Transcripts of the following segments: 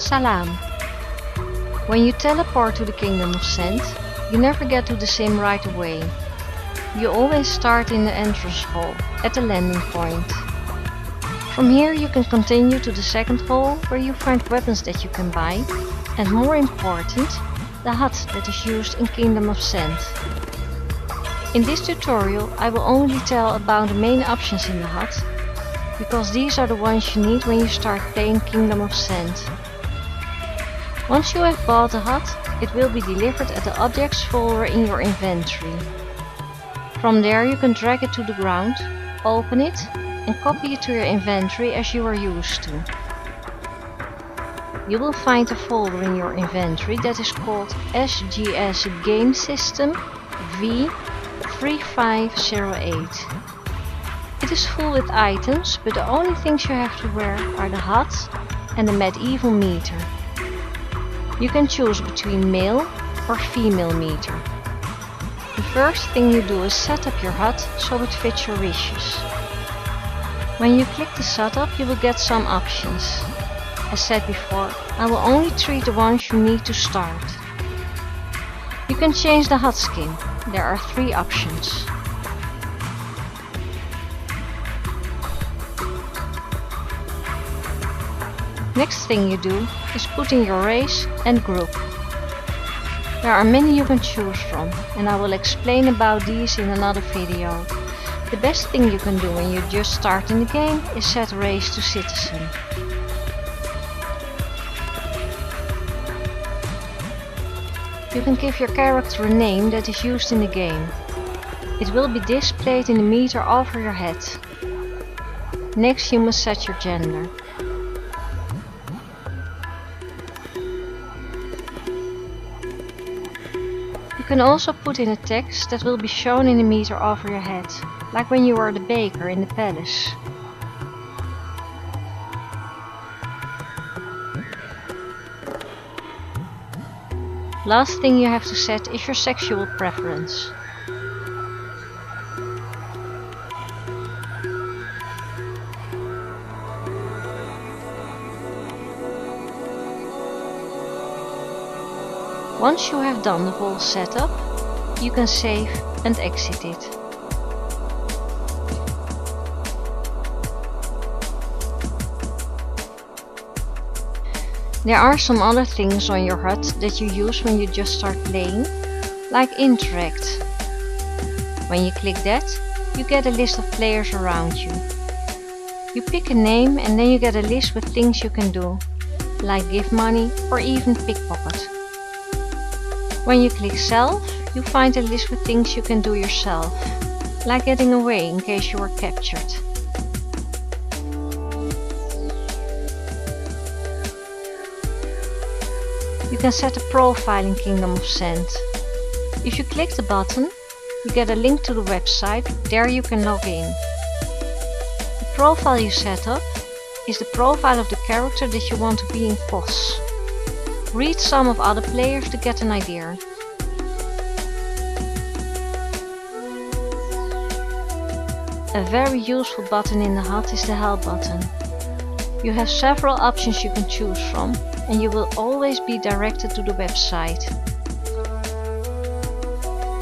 Salam. When you teleport to the Kingdom of Sand, you never get to the sim right away. You always start in the entrance hall, at the landing point. From here you can continue to the second hall, where you find weapons that you can buy, and more important, the hut that is used in Kingdom of Sand. In this tutorial I will only tell about the main options in the hut, because these are the ones you need when you start playing Kingdom of Sand. Once you have bought the hut, it will be delivered at the objects folder in your inventory. From there you can drag it to the ground, open it and copy it to your inventory as you are used to. You will find a folder in your inventory that is called SGS Game System V3508. It is full with items, but the only things you have to wear are the hut and the medieval meter. You can choose between male or female meter. The first thing you do is set up your hut so it fits your wishes. When you click the setup, you will get some options. As said before, I will only treat the ones you need to start. You can change the hut skin. There are 3 options. Next thing you do is put in your race and group. There are many you can choose from, and I will explain about these in another video. The best thing you can do when you just start in the game is set race to citizen. You can give your character a name that is used in the game. It will be displayed in the meter over your head. Next you must set your gender. You can also put in a text that will be shown in the meter over your head, like when you are the baker in the palace. Last thing you have to set is your sexual preference. Once you have done the whole setup, you can save and exit it. There are some other things on your hut that you use when you just start playing, like interact. When you click that, you get a list of players around you. You pick a name and then you get a list with things you can do, like give money or even pickpocket. When you click self, you find a list with things you can do yourself, like getting away in case you are captured. You can set a profile in Kingdom of Sand. If you click the button, you get a link to the website, there you can log in. The profile you set up is the profile of the character that you want to be in POS. Read some of other players to get an idea. A very useful button in the hut is the help button. You have several options you can choose from, and you will always be directed to the website.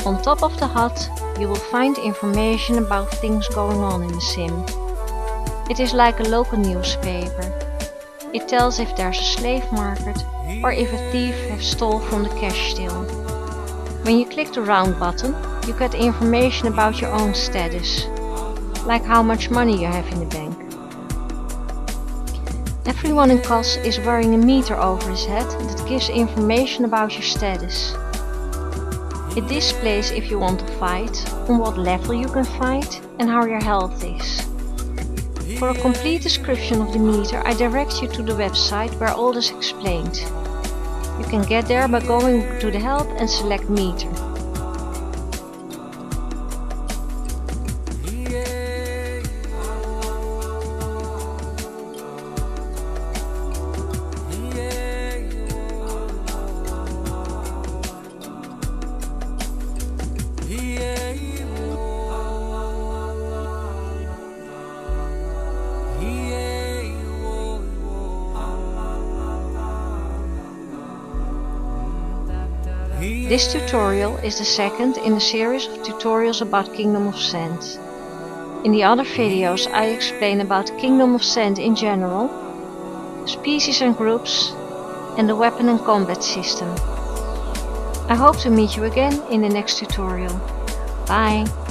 On top of the hut, you will find information about things going on in the sim. It is like a local newspaper. It tells if there's a slave market or if a thief has stole from the cash still. When you click the round button, you get information about your own status, like how much money you have in the bank. Everyone in COS is wearing a meter over his head that gives information about your status. It displays if you want to fight, on what level you can fight and how your health is. For a complete description of the meter, I direct you to the website where all is explained. You can get there by going to the help and select meter. This tutorial is the second in a series of tutorials about Kingdom of Sand. In the other videos I explain about Kingdom of Sand in general, species and groups, and the weapon and combat system. I hope to meet you again in the next tutorial. Bye!